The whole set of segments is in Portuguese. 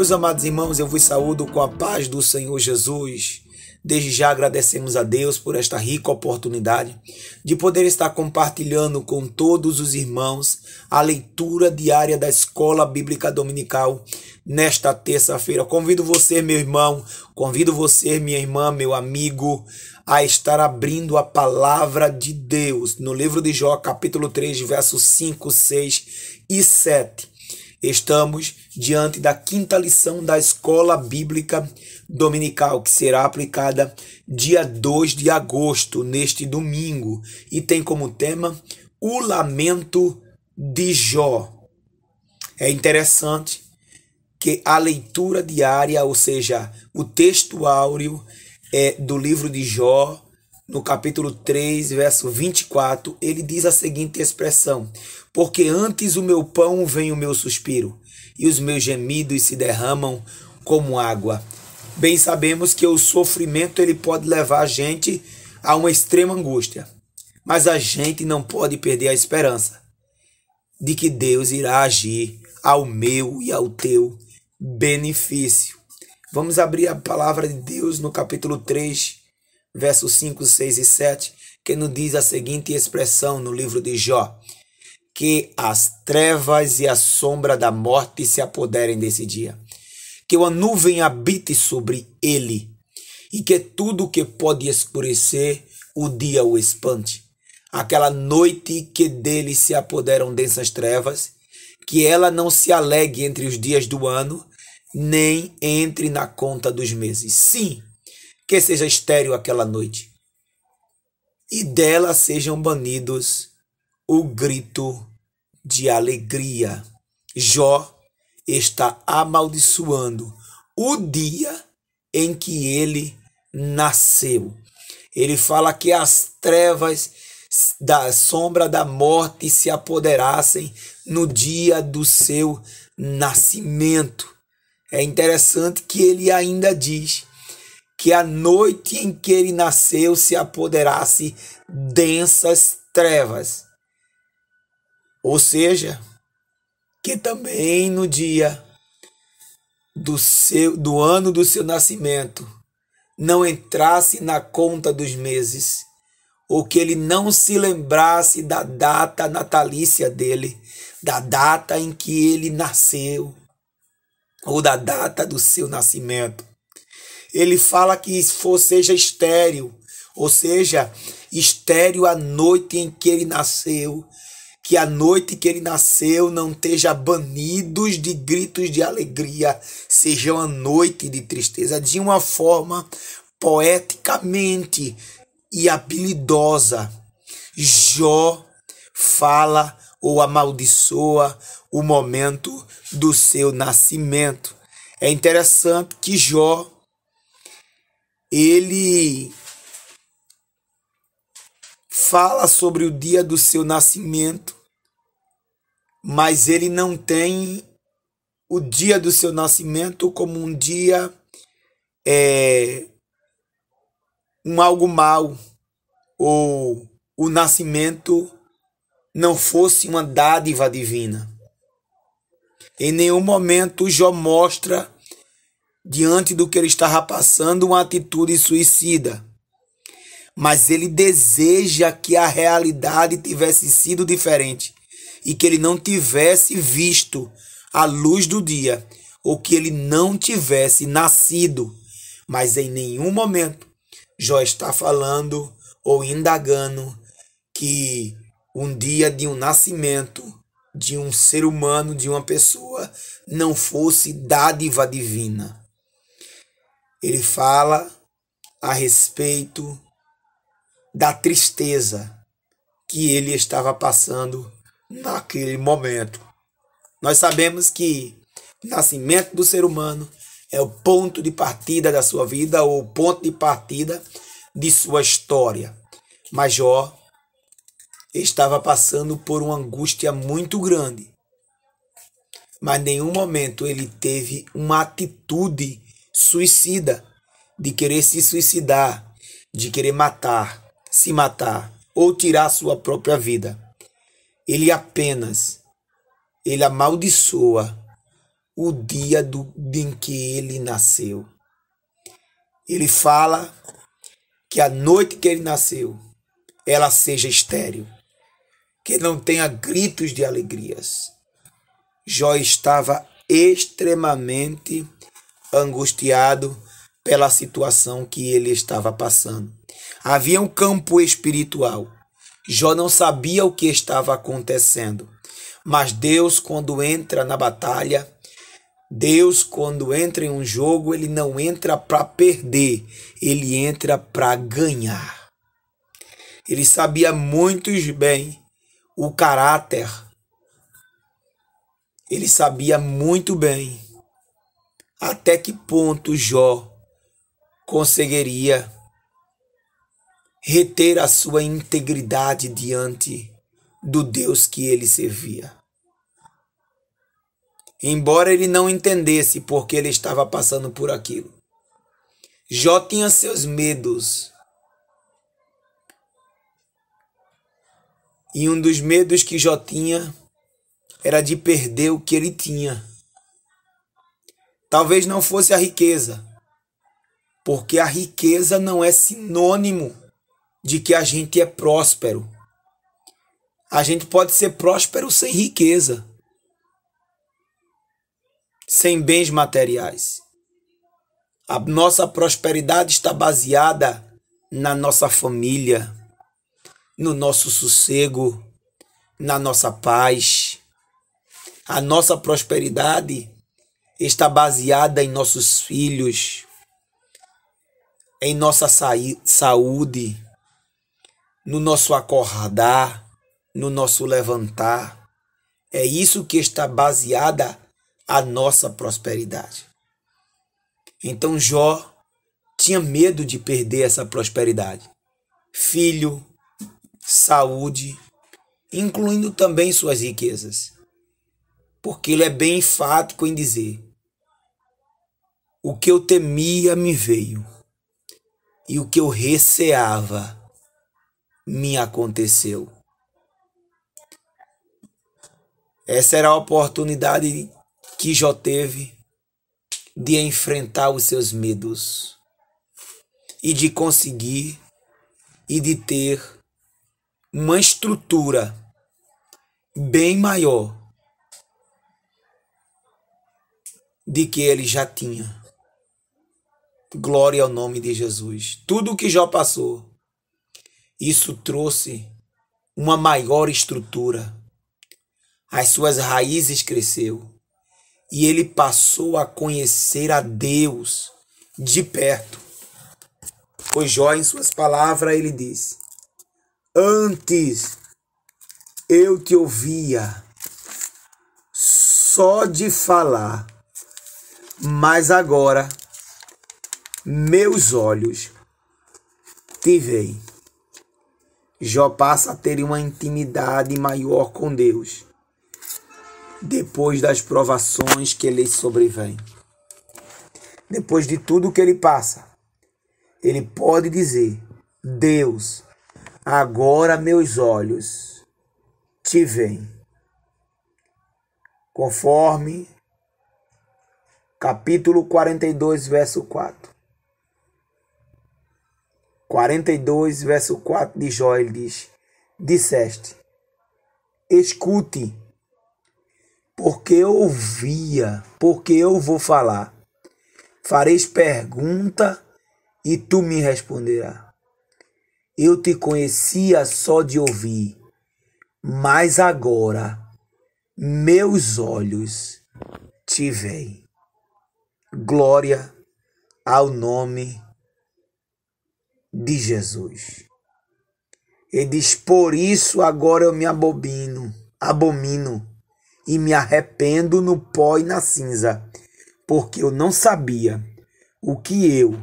Meus amados irmãos, eu vos saúdo com a paz do Senhor Jesus. Desde já agradecemos a Deus por esta rica oportunidade de poder estar compartilhando com todos os irmãos a leitura diária da Escola Bíblica Dominical nesta terça-feira. Convido você, meu irmão, convido você, minha irmã, meu amigo, a estar abrindo a palavra de Deus no livro de Jó, capítulo 3, versos 5, 6 e 7. Estamos diante da quinta lição da Escola Bíblica Dominical, que será aplicada dia 2 de agosto, neste domingo, e tem como tema o lamento de Jó. É interessante que a leitura diária, ou seja, o texto áureo do livro de Jó, no capítulo 3, verso 24, ele diz a seguinte expressão: porque antes o meu pão vem o meu suspiro, e os meus gemidos se derramam como água. Bem sabemos que o sofrimento ele pode levar a gente a uma extrema angústia, mas a gente não pode perder a esperança de que Deus irá agir ao meu e ao teu benefício. Vamos abrir a palavra de Deus no capítulo 3, versos 5, 6 e 7, que nos diz a seguinte expressão no livro de Jó: que as trevas e a sombra da morte se apoderem desse dia, que uma nuvem habite sobre ele, e que tudo que pode escurecer o dia o espante. Aquela noite que dele se apoderam densas trevas, que ela não se alegue entre os dias do ano, nem entre na conta dos meses. Sim, que seja estéril aquela noite, e dela sejam banidos o grito de alegria. Jó está amaldiçoando o dia em que ele nasceu. Ele fala que as trevas da sombra da morte se apoderassem no dia do seu nascimento. É interessante que ele ainda diz que a noite em que ele nasceu se apoderasse densas trevas. Ou seja, que também no dia do ano do seu nascimento não entrasse na conta dos meses, ou que ele não se lembrasse da data natalícia dele, da data em que ele nasceu, ou da data do seu nascimento. Ele fala que seja estéril, ou seja, estéril a noite em que ele nasceu, que a noite que ele nasceu não esteja banidos de gritos de alegria, seja uma noite de tristeza. De uma forma poeticamente e habilidosa, Jó fala ou amaldiçoa o momento do seu nascimento. É interessante que Jó, ele fala sobre o dia do seu nascimento, mas ele não tem o dia do seu nascimento como um dia, algo mal, ou o nascimento não fosse uma dádiva divina. Em nenhum momento Jó mostra, diante do que ele estava passando, uma atitude suicida. Mas ele deseja que a realidade tivesse sido diferente e que ele não tivesse visto a luz do dia, ou que ele não tivesse nascido. Mas em nenhum momento Jó está falando ou indagando que um dia de um nascimento de um ser humano, de uma pessoa, não fosse dádiva divina. Ele fala a respeito da tristeza que ele estava passando naquele momento. Nós sabemos que o nascimento do ser humano é o ponto de partida da sua vida, ou o ponto de partida de sua história. Mas Jó estava passando por uma angústia muito grande. Mas em nenhum momento ele teve uma atitude suicida, de querer se suicidar, de querer se matar, ou tirar sua própria vida. Ele amaldiçoa o dia em que ele nasceu. Ele fala que a noite que ele nasceu, ela seja estéril, que não tenha gritos de alegrias. Jó estava extremamente angustiado pela situação que ele estava passando. Havia um campo espiritual. Jó não sabia o que estava acontecendo. Mas Deus, quando entra na batalha, Deus, quando entra em um jogo, ele não entra para perder, ele entra para ganhar. Ele sabia muito bem o caráter. Ele sabia muito bem até que ponto Jó conseguiria reter a sua integridade diante do Deus que ele servia. Embora ele não entendesse por que ele estava passando por aquilo. Jó tinha seus medos. E um dos medos que Jó tinha era de perder o que ele tinha. Talvez não fosse a riqueza, porque a riqueza não é sinônimo de que a gente é próspero. A gente pode ser próspero sem riqueza, sem bens materiais. A nossa prosperidade está baseada na nossa família, no nosso sossego, na nossa paz. A nossa prosperidade está baseada em nossos filhos, em nossa saúde, no nosso acordar, no nosso levantar. É isso que está baseada a nossa prosperidade. Então Jó tinha medo de perder essa prosperidade. Filho, saúde, incluindo também suas riquezas. Porque ele é bem enfático em dizer: o que eu temia me veio, e o que eu receava me aconteceu. Essa era a oportunidade que Jó teve de enfrentar os seus medos e de conseguir e de ter uma estrutura bem maior de que ele já tinha. Glória ao nome de Jesus. Tudo o que Jó passou, isso trouxe uma maior estrutura. As suas raízes cresceu e ele passou a conhecer a Deus de perto. Pois Jó, em suas palavras, ele disse: antes eu te ouvia só de falar, mas agora meus olhos te veem. Jó passa a ter uma intimidade maior com Deus depois das provações que lhe sobrevêm. Depois de tudo que ele passa, ele pode dizer: Deus, agora meus olhos te veem. Conforme capítulo 42, verso 4. 42, verso 4 de Jó, ele diz: disseste, escute, porque eu ouvia, porque eu vou falar. Fareis pergunta e tu me responderás. Eu te conhecia só de ouvir, mas agora meus olhos te veem. Glória ao nome de Jesus. Ele diz: por isso agora eu me abomino e me arrependo no pó e na cinza, porque eu não sabia o que eu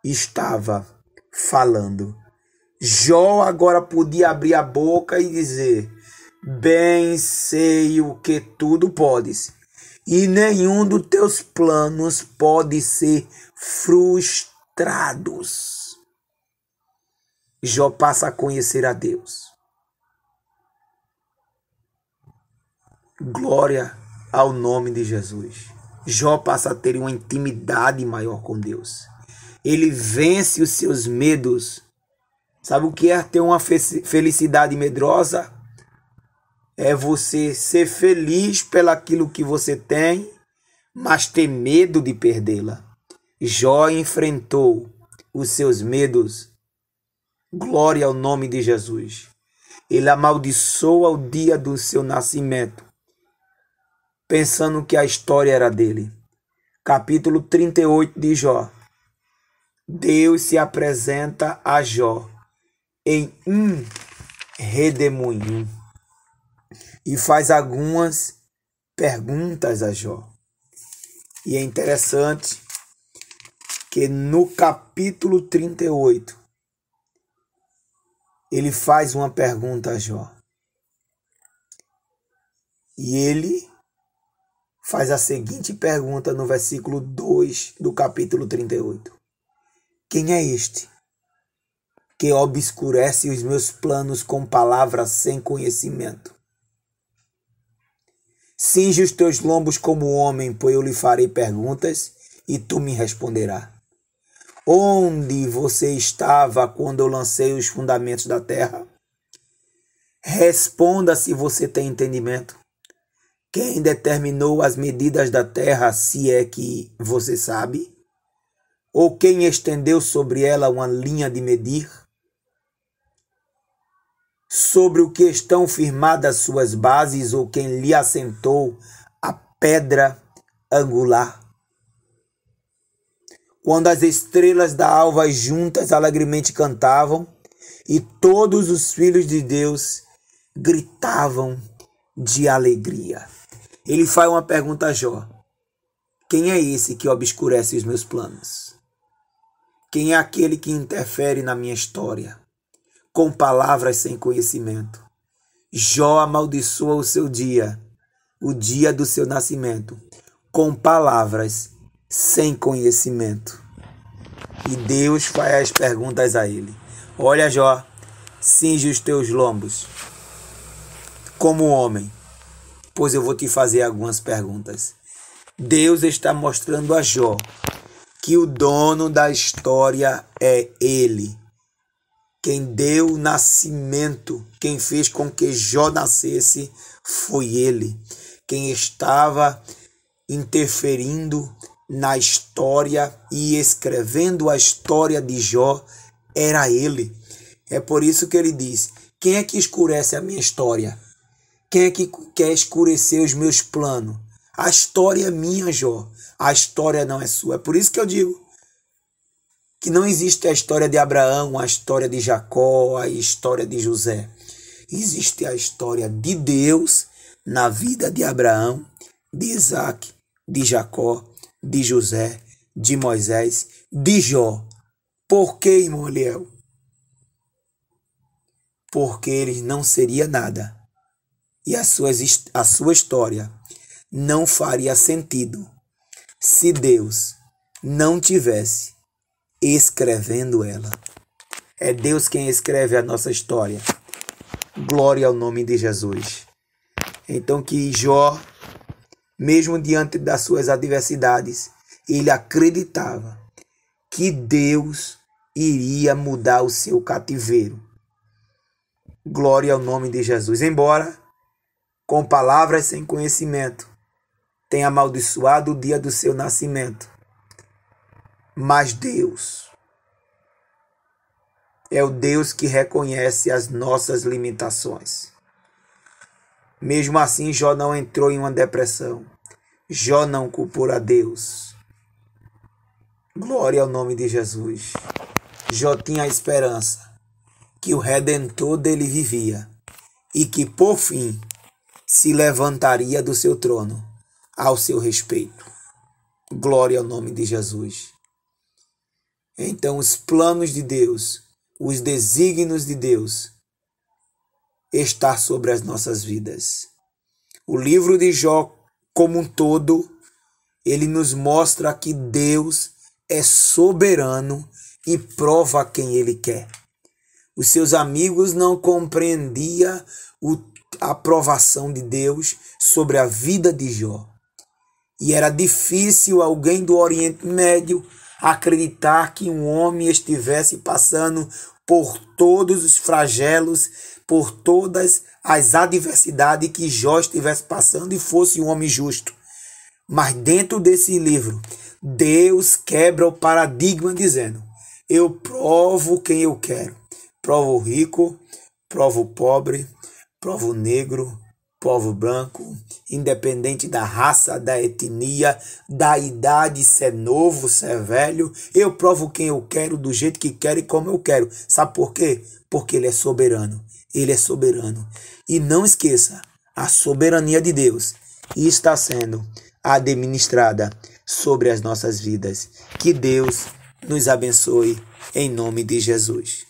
estava falando. Jó agora podia abrir a boca e dizer: bem sei o que tudo podes, e nenhum dos teus planos pode ser frustrados. Jó passa a conhecer a Deus. Glória ao nome de Jesus. Jó passa a ter uma intimidade maior com Deus. Ele vence os seus medos. Sabe o que é ter uma felicidade medrosa? É você ser feliz pelaquilo que você tem, mas ter medo de perdê-la. Jó enfrentou os seus medos. Glória ao nome de Jesus. Ele amaldiçoa o dia do seu nascimento, pensando que a história era dele. Capítulo 38 de Jó. Deus se apresenta a Jó em um redemoinho e faz algumas perguntas a Jó. E é interessante que no capítulo 38 ele faz uma pergunta a Jó. E ele faz a seguinte pergunta no versículo 2 do capítulo 38. Quem é este que obscurece os meus planos com palavras sem conhecimento? Cinge os teus lombos como homem, pois eu lhe farei perguntas e tu me responderás. Onde você estava quando eu lancei os fundamentos da terra? Responda se você tem entendimento. Quem determinou as medidas da terra, se é que você sabe? Ou quem estendeu sobre ela uma linha de medir? Sobre o que estão firmadas suas bases, ou quem lhe assentou a pedra angular? Quando as estrelas da alva juntas alegremente cantavam, e todos os filhos de Deus gritavam de alegria. Ele faz uma pergunta a Jó. Quem é esse que obscurece os meus planos? Quem é aquele que interfere na minha história, com palavras sem conhecimento? Jó amaldiçoa o seu dia, o dia do seu nascimento, com palavras sem conhecimento. E Deus faz as perguntas a ele. Olha, Jó, cinge os teus lombos como homem, pois eu vou te fazer algumas perguntas. Deus está mostrando a Jó que o dono da história é ele. Quem deu o nascimento, quem fez com que Jó nascesse, foi ele. Quem estava interferindo na história e escrevendo a história de Jó era ele. É por isso que ele diz: quem é que escurece a minha história? Quem é que quer escurecer os meus planos? A história é minha, Jó. A história não é sua. É por isso que eu digo que não existe a história de Abraão, a história de Jacó, a história de José. Existe a história de Deus na vida de Abraão, de Isaac, de Jacó, de José, de Moisés, de Jó. Por que, irmão Eliel? Porque ele não seria nada. E a sua história não faria sentido se Deus não tivesse escrevendo ela. É Deus quem escreve a nossa história. Glória ao nome de Jesus. Então que Jó, mesmo diante das suas adversidades, ele acreditava que Deus iria mudar o seu cativeiro. Glória ao nome de Jesus. Embora com palavras sem conhecimento tenha amaldiçoado o dia do seu nascimento, mas Deus é o Deus que reconhece as nossas limitações. Mesmo assim, Jó não entrou em uma depressão. Jó não culpou a Deus. Glória ao nome de Jesus. Jó tinha a esperança que o Redentor dele vivia e que, por fim, se levantaria do seu trono ao seu respeito. Glória ao nome de Jesus. Então, os planos de Deus, os desígnios de Deus, estão sobre as nossas vidas. O livro de Jó, como um todo, ele nos mostra que Deus é soberano e prova quem ele quer. Os seus amigos não compreendiam a aprovação de Deus sobre a vida de Jó. E era difícil alguém do Oriente Médio acreditar que um homem estivesse passando por todos os flagelos, por todas as adversidades que Jó estivesse passando e fosse um homem justo. Mas dentro desse livro, Deus quebra o paradigma dizendo: eu provo quem eu quero. Provo o rico, provo o pobre, provo o negro, povo branco, independente da raça, da etnia, da idade, se é novo, se é velho, eu provo quem eu quero, do jeito que quero e como eu quero. Sabe por quê? Porque Ele é soberano. Ele é soberano. E não esqueça, a soberania de Deus está sendo administrada sobre as nossas vidas. Que Deus nos abençoe em nome de Jesus.